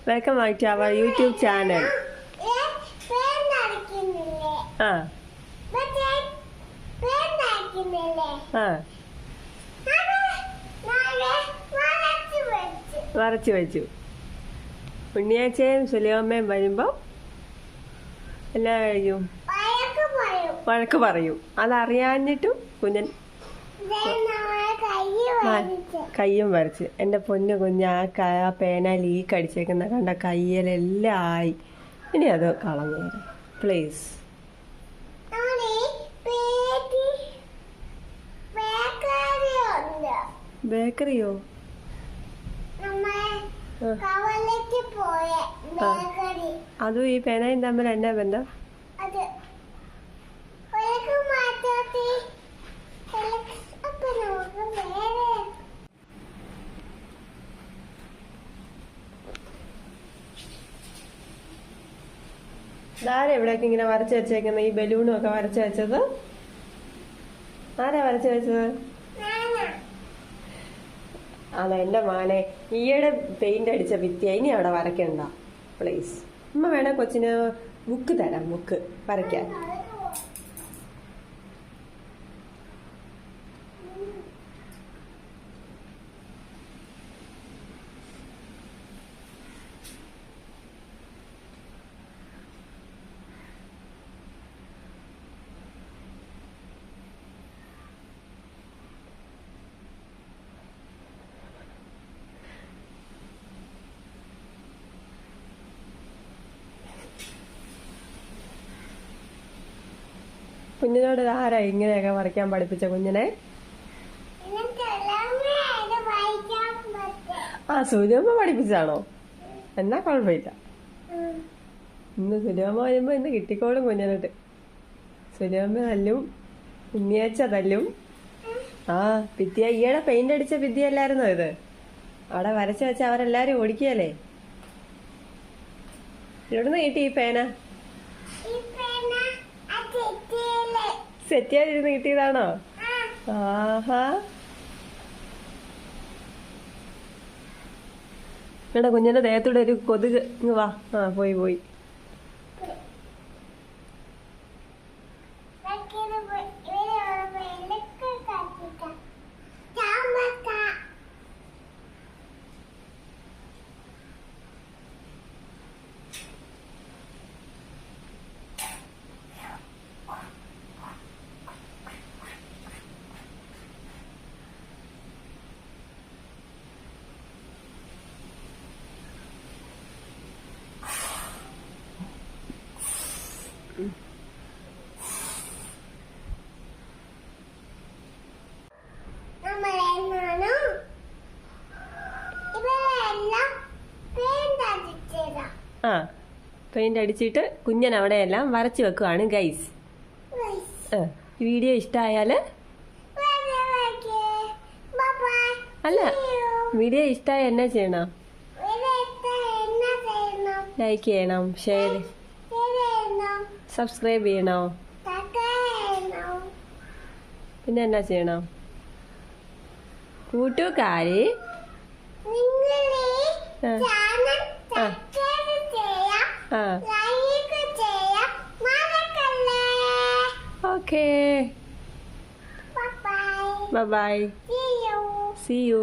Welcome back to our YouTube channel. വരച്ചു വെച്ചു. ഉണ്ണിയാച്ചയും സുലയമ്മയും വരുമ്പോ എല്ലാ കഴിയും വഴക്ക് പറയും. അതറിയാഞ്ഞിട്ടും കുഞ്ഞൻ കയ്യും വരച്ച്. എന്റെ പൊന്നു കുഞ്ഞ് ആ പേന ലീക്ക് അടിച്ചേക്കുന്ന കണ്ട കയ്യിലെല്ലാം ആയി. ഇനി അത് കളഞ്ഞു പ്ലീസ്. ബേക്കറിയോ? അതും ഈ പേനയും തമ്മിൽ എന്നാ ബന്ധം? ആരാ ഇവിടേക്ക് ഇങ്ങനെ വരച്ചു വെച്ചേക്കുന്നത്? ഈ ബലൂണും ഒക്കെ വരച്ചു വെച്ചത് ആരാ വരച്ചു വെച്ചത്? അതാ എന്റെ മോനെ ഈയിടെ പെയിന്റ് അടിച്ച ഭിത്തിയ. ഇനി അവിടെ വരയ്ക്കണ്ട പ്ലീസ്. അമ്മ വേണേ കൊച്ചിന് ബുക്ക് തരാം, ബുക്ക് വരയ്ക്കാൻ. കുഞ്ഞിനോട് ആരാ ഇങ്ങനെയൊക്കെ വരയ്ക്കാൻ പഠിപ്പിച്ച കുഞ്ഞിനെ? ആ സുലഭമ്മ പഠിപ്പിച്ചാണോ? എന്നാ കുഴപ്പമില്ല. ഇന്ന് സുലഭമ്മ വരുമ്പോ ഇന്ന് കിട്ടിക്കോളും കുഞ്ഞിനോട്ട്. സുലഭമ്മ തല്ലും, ഉണ്ണിയാച്ച തല്ലും. ആ ഭിത്തിയ ഈയിടെ പെയിന്റ് അടിച്ച ഭിത്തിയല്ലായിരുന്നോ ഇത്? അവിടെ വരച്ചു വെച്ച അവരെല്ലാരും ഓടിക്കുകയല്ലേ. എവിടുന്ന് കിട്ടി ഈ പേന? സെറ്റിയാതിരുന്ന് കിട്ടിയതാണോ? ആഹാ. എടാ കുഞ്ഞിന്റെ ദേഹത്തൂടെ ഒരു കൊതുക്. വാ. ആ പോയി. ആ പെയിന്റ് അടിച്ചിട്ട് കുഞ്ഞൻ അവിടെയെല്ലാം വരച്ചു വെക്കുവാണ് ഗൈസ്. വീഡിയോ ഇഷ്ടമായാല് അല്ല വീഡിയോ ഇഷ്ടമായ എന്നാ ചെയ്യണം? ലൈക്ക് ചെയ്യണം, ഷെയർ, സബ്സ്ക്രൈബ് ചെയ്യണോ? പിന്നെ എന്നാ ചെയ്യണം? കൂട്ടുകാര് Okay. Bye bye. See you.